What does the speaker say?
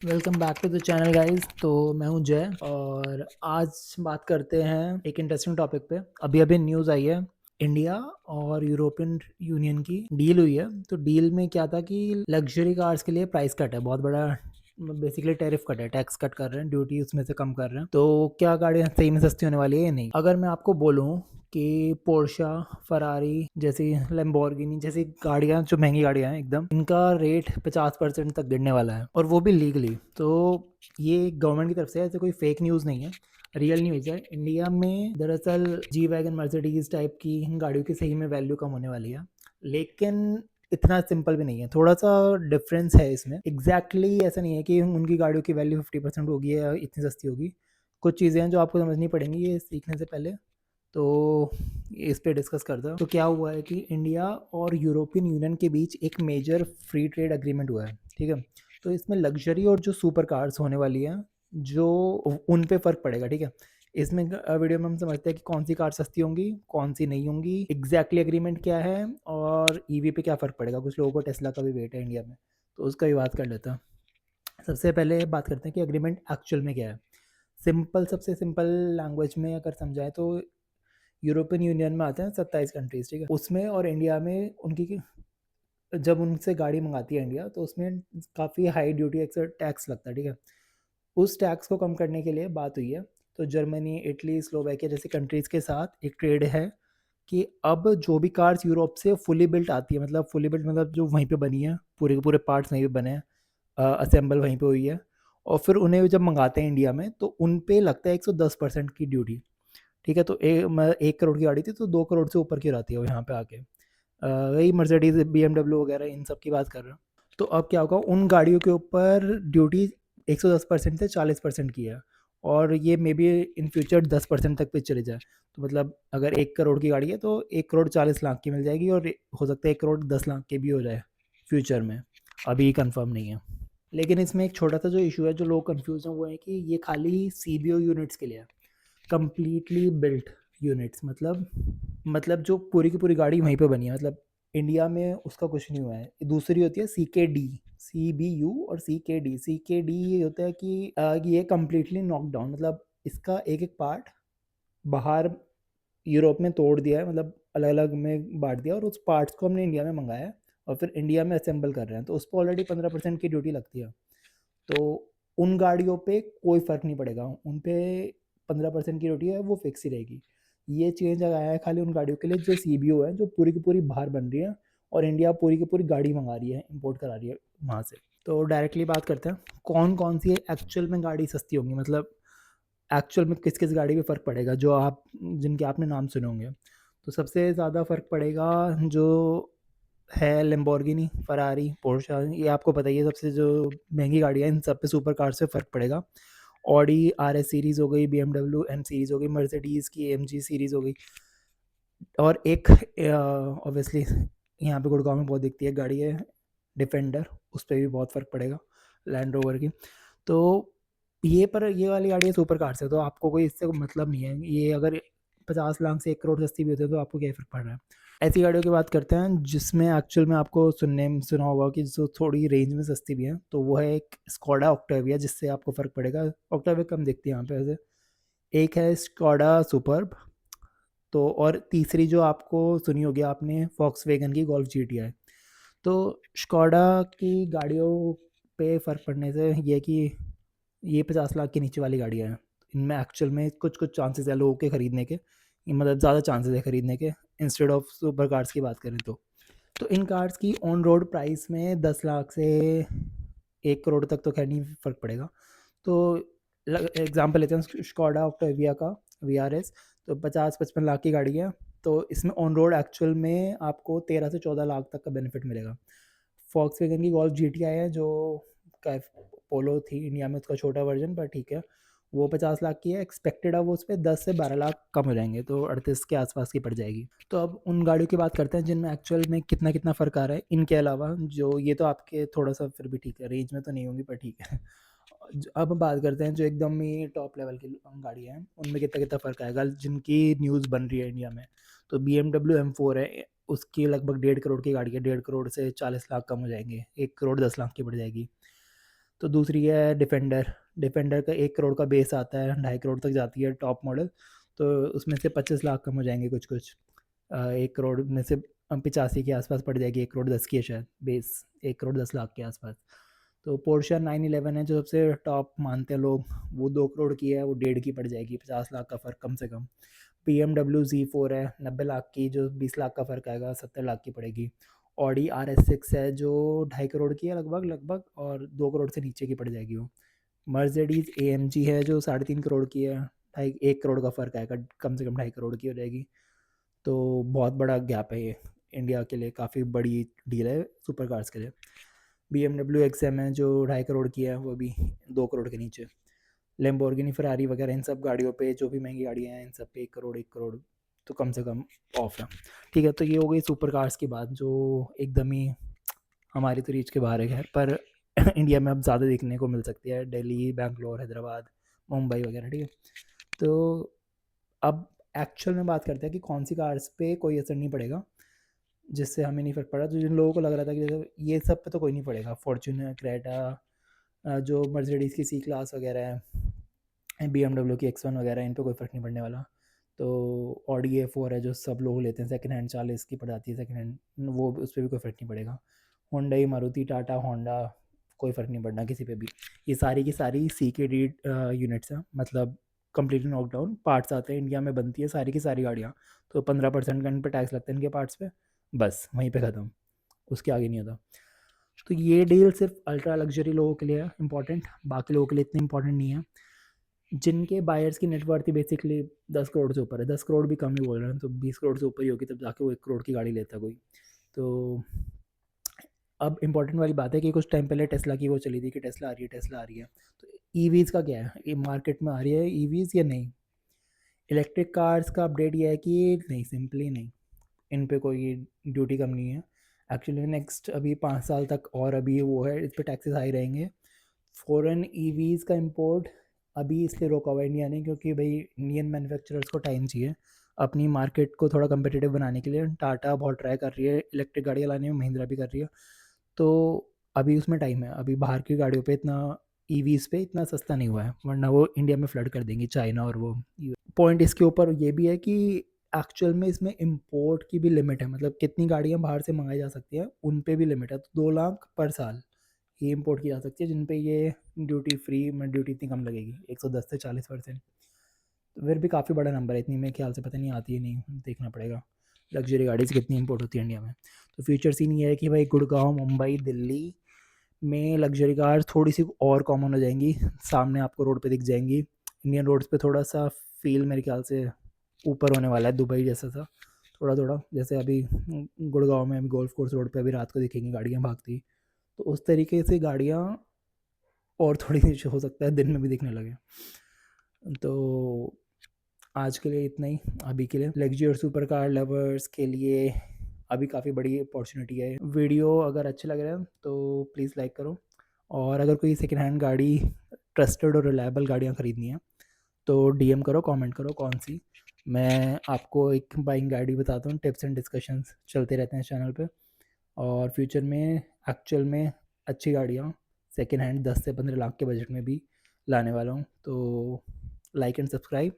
Welcome back to the channel guys. तो मैं हूं जय और आज बात करते हैं एक इंटरेस्टिंग टॉपिक पे। अभी अभी न्यूज़ आई है, इंडिया और यूरोपियन यूनियन की डील हुई है। तो डील में क्या था कि लग्जरी कार्स के लिए प्राइस कट है, बहुत बड़ा बेसिकली टैरिफ कट है, टैक्स कट कर रहे हैं, ड्यूटी उसमें से कम कर रहे हैं। तो क्या गाड़ियाँ सही में सस्ती होने वाली है या नहीं? अगर मैं आपको बोलूँ कि पोर्शा, फरारी जैसी, लैम्बोर्गिनी जैसी गाड़ियाँ, जो महंगी गाड़ियाँ हैं एकदम, इनका रेट 50% तक गिरने वाला है और वो भी लीगली। तो ये गवर्नमेंट की तरफ से है, ऐसे कोई फेक न्यूज़ नहीं है, रियल न्यूज़ है। इंडिया में दरअसल जी वैगन, मर्सिडीज टाइप की गाड़ियों की सही में वैल्यू कम होने वाली है, लेकिन इतना सिंपल भी नहीं है, थोड़ा सा डिफरेंस है इसमें। ऐसा नहीं है कि उनकी गाड़ियों की वैल्यू 50% होगी या इतनी सस्ती होगी। कुछ चीज़ें हैं जो आपको समझनी पड़ेंगी ये सीखने से पहले। तो इस पे डिस्कस करते हैं। तो क्या हुआ है कि इंडिया और यूरोपियन यूनियन के बीच एक मेजर फ्री ट्रेड एग्रीमेंट हुआ है, ठीक है। तो इसमें लग्जरी और जो सुपर कार्स होने वाली हैं, जो उन पे फ़र्क पड़ेगा, ठीक है। इसमें वीडियो में हम समझते हैं कि कौन सी कार सस्ती होंगी, कौन सी नहीं होंगी, एग्जैक्टली एग्रीमेंट क्या है और ईवी पे क्या फ़र्क पड़ेगा। कुछ लोगों को टेस्ला का भी वेट है इंडिया में, तो उसका भी बात कर लेते हैं। सबसे पहले बात करते हैं कि एग्रीमेंट एक्चुअल में क्या है। सबसे सिंपल लैंग्वेज में अगर समझाएं तो यूरोपियन यूनियन में आते हैं 27 कंट्रीज, ठीक है। उसमें और इंडिया में उनकी जब उनसे गाड़ी मंगाती है इंडिया, तो उसमें काफ़ी हाई ड्यूटी टैक्स लगता है, ठीक है। उस टैक्स को कम करने के लिए बात हुई है। तो जर्मनी, इटली, स्लोवाकिया जैसी कंट्रीज़ के साथ एक ट्रेड है कि अब जो भी कार्स यूरोप से फुली बिल्ट आती है, मतलब फुली बिल्ट मतलब जो वहीं पे बनी है, पूरे के पूरे पार्ट्स वहीं पे बने हैं, असेंबल वहीं पे हुई है, और फिर उन्हें जब मंगाते हैं इंडिया में तो उन पे लगता है 110% की ड्यूटी, ठीक है। तो 1 करोड़ की गाड़ी थी तो 2 करोड़ से ऊपर की रहती है वो यहाँ पे आके। वही मर्सिडीज, BMW वगैरह इन सब की बात कर रहा हूँ। तो अब क्या होगा, उन गाड़ियों के ऊपर ड्यूटी 110% से 40% की है, और ये मे बी इन फ्यूचर 10% तक पे चले जाए। तो मतलब अगर 1 करोड़ की गाड़ी है तो 1 करोड़ 40 लाख की मिल जाएगी, और हो सकता है 1 करोड़ 10 लाख की भी हो जाए फ्यूचर में, अभी कंफर्म नहीं है। लेकिन इसमें एक छोटा सा जो इशू है, जो लोग कंफ्यूज हैं, वो है कि ये खाली CBO यूनिट्स के लिए है, कंप्लीटली बिल्ट यूनिट्स, मतलब जो पूरी की पूरी गाड़ी वहीं पे बनी है, मतलब इंडिया में उसका कुछ नहीं हुआ है। दूसरी होती है CKD, CBU और CKD। CKD ये होता है कि ये कम्प्लीटली नॉकडाउन, मतलब इसका एक एक पार्ट बाहर यूरोप में तोड़ दिया है, मतलब अलग अलग में बांट दिया, और उस पार्ट्स को हमने इंडिया में मंगाया है और फिर इंडिया में असेंबल कर रहे हैं। तो उस पर ऑलरेडी 15% की ड्यूटी लगती है। तो उन गाड़ियों पे कोई फ़र्क नहीं पड़ेगा, उन पे 15% की ड्यूटी है, वो फिक्स ही रहेगी। ये चेंज आया है खाली उन गाड़ियों के लिए जो CBO है, जो पूरी की पूरी बाहर बन रही है, और इंडिया पूरी की पूरी गाड़ी मंगा रही है, इंपोर्ट करा रही है वहाँ से। तो डायरेक्टली बात करते हैं कौन कौन सी एक्चुअल में गाड़ी सस्ती होंगी, मतलब एक्चुअल में किस किस गाड़ी पे फ़र्क पड़ेगा, जो आप जिनके आपने नाम सुने होंगे। तो सबसे ज़्यादा फ़र्क पड़ेगा जो है लैम्बोर्गिनी, फरारी, पोर्शा, ये आपको पता ही है, सबसे जो महंगी गाड़ियाँ हैं, इन सब पे सुपर कार से फ़र्क पड़ेगा। ऑडी RS सीरीज़ हो गई, BMW M सीरीज़ हो गई, मर्सिडीज़ की AMG सीरीज़ हो गई, और एक ऑब्वियसली यहाँ पे गुड़गांव में बहुत दिखती है गाड़ी है, डिफेंडर, उस पे भी बहुत फ़र्क पड़ेगा, लैंड रोवर की। तो ये वाली गाड़ियाँ सुपर कार्स है, तो आपको कोई इससे मतलब नहीं है। ये अगर 50 लाख से 1 करोड़ सस्ती भी होती है तो आपको क्या फ़र्क पड़ रहा है। ऐसी गाड़ियों की बात करते हैं जिसमें एक्चुअल में आपको सुना होगा कि जो थोड़ी रेंज में सस्ती भी है, तो वो है एक स्कोडा ऑक्टेविया, जिससे आपको फ़र्क पड़ेगा। ऑक्टेविया कम दिखती है यहाँ पे वैसे। एक है स्कोडा सुपर्ब। तो और तीसरी जो आपको सुनी होगी आपने, वॉक्सवैगन की गोल्फ GTI। तो स्कोडा की गाड़ियों पे फ़र्क पड़ने से ये है कि ये 50 लाख के नीचे वाली गाड़ियाँ हैं। इनमें एक्चुअल में कुछ कुछ चांसेस है लोगों के खरीदने के, मतलब ज़्यादा चांसेस है खरीदने के, इंस्टेड ऑफ सुपर कार्स की बात करें तो इन कार्स की ऑन रोड प्राइस में 10 लाख से 1 करोड़ तक तो खैर नहीं फ़र्क पड़ेगा। तो एग्जांपल लेते हैं स्कोडा ऑक्टेविया का VRS। तो 50-55 लाख की गाड़ी है, तो इसमें ऑन रोड एक्चुअल में आपको 13 से 14 लाख तक का बेनिफिट मिलेगा। वॉक्सवैगन की गोल्फ GTI है, जो पोलो थी इंडिया में, उसका छोटा वर्जन, पर ठीक है, वो 50 लाख की है। एक्सपेक्टेड है वो उस पर 10 से 12 लाख कम हो जाएंगे, तो 38 के आसपास की पड़ जाएगी। तो अब उन गाड़ियों की बात करते हैं जिनमें एक्चुअल में कितना कितना फ़र्क आ रहा है, इनके अलावा जो ये तो आपके थोड़ा सा फिर भी ठीक है, रेंज में तो नहीं होंगी पर ठीक है। अब बात करते हैं जो एकदम ही टॉप लेवल की गाड़ियाँ हैं, उनमें कितना कितना फ़र्क आएगा, जिनकी न्यूज़ बन रही है इंडिया में। तो BMW M4 है, उसकी लगभग 1.5 करोड़ की गाड़ी है, 1.5 करोड़ से 40 लाख कम हो जाएंगे, 1 करोड़ 10 लाख की पड़ जाएगी। तो दूसरी है डिफेंडर। डिफेंडर का 1 करोड़ का बेस आता है, 2.5 करोड़ तक जाती है टॉप मॉडल। तो उसमें से 25 लाख कम हो जाएंगे कुछ कुछ। 1 करोड़ में से 85 के आसपास पड़ जाएगी, 1 करोड़ 10 की है शायद बेस, 1 करोड़ 10 लाख के आसपास। तो पोर्शा 911 है जो सबसे टॉप मानते हैं लोग, वो 2 करोड़ की है, वो 1.5 की पड़ जाएगी, 50 लाख का फ़र्क कम से कम। BMW Z4 है 90 लाख की, जो 20 लाख का फ़र्क आएगा, 70 लाख की पड़ेगी। ऑडी RS6 है जो 2.5 करोड़ की है लगभग लगभग, और 2 करोड़ से नीचे की पड़ जाएगी वो। मर्सिडीज AMG है जो 3.5 करोड़ की है, ढाई 1 करोड़ का फ़र्क आएगा, कम से कम 2.5 करोड़ की हो जाएगी। तो बहुत बड़ा गैप है ये, इंडिया के लिए काफ़ी बड़ी डील है सुपर कार्स के लिए। BMW XM है जो 2.5 करोड़ की है, वो भी 2 करोड़ के नीचे। लेम्बोर्गिनी फरारी वगैरह इन सब गाड़ियों पे, जो भी महंगी गाड़ियाँ हैं इन सब पे 1 करोड़ 1 करोड़ तो कम से कम ऑफ है। ठीक है, तो ये हो गई सुपर कार्स की बात, जो एकदम ही हमारी तो रीच के बाहर है खैर, पर इंडिया में अब ज़्यादा देखने को मिल सकती है, दिल्ली, बैंगलोर, हैदराबाद, मुंबई वगैरह। ठीक है, तो अब एक्चुअल में बात करते हैं कि कौन सी कार्स पे कोई असर नहीं पड़ेगा, जिससे हमें नहीं फ़र्क पड़ा। तो जिन लोगों को लग रहा था कि जैसे ये सब पे तो कोई नहीं पड़ेगा, फॉर्च्यूनर, क्रेटा, जो मर्सिडीज़ की C क्लास वगैरह है, BMW की X1 वगैरह, इन पे कोई फ़र्क नहीं पड़ने वाला। तो ऑडी A4 है जो सब लोग लेते हैं, सेकंड हैंड 40 की पड़ जाती है सेकंड हैंड, वो उस पर भी कोई फ़र्क नहीं पड़ेगा। होंडई, मारुति, टाटा, होंडा, कोई फ़र्क नहीं पड़ना किसी पे भी। ये सारी की सारी CKD यूनिट्स हैं, मतलब कम्प्लीटली नॉकडाउन पार्ट्स आते हैं, इंडिया में बनती है सारी की सारी गाड़ियाँ। तो 15% का इन पर टैक्स लगता है इनके पार्ट्स पे, बस वहीं पे ख़त्म, उसके आगे नहीं होता। तो ये डील सिर्फ अल्ट्रा लग्जरी लोगों के लिए है इंपॉर्टेंट, बाकी लोगों के लिए इतनी इंपॉर्टेंट नहीं है। जिनके बायर्स की नेटवर्थ ही बेसिकली 10 करोड़ से ऊपर है, 10 करोड़ भी कम ही बोल रहे हैं, तो 20 करोड़ से ऊपर ही होगी तब जाके वो 1 करोड़ की गाड़ी लेता है कोई। तो अब इंपॉर्टेंट वाली बात है कि कुछ टाइम पहले टेस्ला की वो चली थी कि टेस्ला आ रही है, टेस्ला आ रही है। तो ईवीज़ का क्या है, ये मार्केट में आ रही है ईवीज़ या नहीं? इलेक्ट्रिक कार्स का अपडेट ये है कि नहीं, सिंपली नहीं, इन पे कोई ड्यूटी कम नहीं है। एक्चुअली नेक्स्ट अभी 5 साल तक और अभी वो है, इस पे टैक्सेस हाई रहेंगे। फ़ॉरेन ईवीज़ का इंपोर्ट अभी इसलिए रोका हुआ है इंडिया ने, क्योंकि भाई इंडियन मैन्युफैक्चरर्स को टाइम चाहिए अपनी मार्केट को थोड़ा कम्पिटिटिव बनाने के लिए। टाटा बहुत ट्राई कर रही है इलेक्ट्रिक गाड़ियाँ लाने में, महिंद्रा भी कर रही है। तो अभी उसमें टाइम है, अभी बाहर की गाड़ियों पे इतना, ईवीज़ पे इतना सस्ता नहीं हुआ है, वरना वो इंडिया में फ्लड कर देंगी चाइना और वो। पॉइंट इसके ऊपर ये भी है कि एक्चुअल में इसमें इंपोर्ट की भी लिमिट है, मतलब कितनी गाड़ियाँ बाहर से मंगाई जा सकती हैं उन पे भी लिमिट है। तो 2 लाख पर साल ये इंपोर्ट की जा सकती है, जिन पे ये ड्यूटी फ्री में ड्यूटी इतनी कम लगेगी, 110 से 40%। तो फिर भी काफ़ी बड़ा नंबर है, इतनी मेरे ख्याल से पता नहीं आती है, नहीं देखना पड़ेगा लग्जरी गाड़ी से कितनी इंपोर्ट होती है इंडिया में। तो फ्यूचर सीन ये है कि भाई गुड़गांव, मुंबई, दिल्ली में लग्जरी कार थोड़ी सी और कॉमन हो जाएंगी, सामने आपको रोड पे दिख जाएंगी। इंडियन रोड्स पे थोड़ा सा फील मेरे ख्याल से ऊपर होने वाला है, दुबई जैसा सा थोड़ा थोड़ा, जैसे अभी गुड़गांव में अभी गोल्फ कोर्स रोड पे अभी रात को दिखेंगी गाड़ियाँ भागती, तो उस तरीके से गाड़ियाँ और थोड़ी हो सकता है दिन में भी दिखने लगे। तो आज के लिए इतना ही, अभी के लिए लग्जरी और सुपर कार लवर्स के लिए अभी काफ़ी बड़ी अपॉर्चुनिटी है। वीडियो अगर अच्छे लग रहे हैं तो प्लीज़ लाइक करो, और अगर कोई सेकेंड हैंड गाड़ी, ट्रस्टेड और रिलायबल गाड़ियाँ ख़रीदनी है तो DM करो, कमेंट करो कौन सी। मैं आपको एक बाइंग गाड़ी बताता हूँ, टिप्स एंड डिस्कशंस चलते रहते हैं चैनल पे। और फ्यूचर में एक्चुअल में अच्छी गाड़ियाँ सेकेंड हैंड 10 से 15 लाख के बजट में भी लाने वाला हूँ। तो लाइक एंड सब्सक्राइब।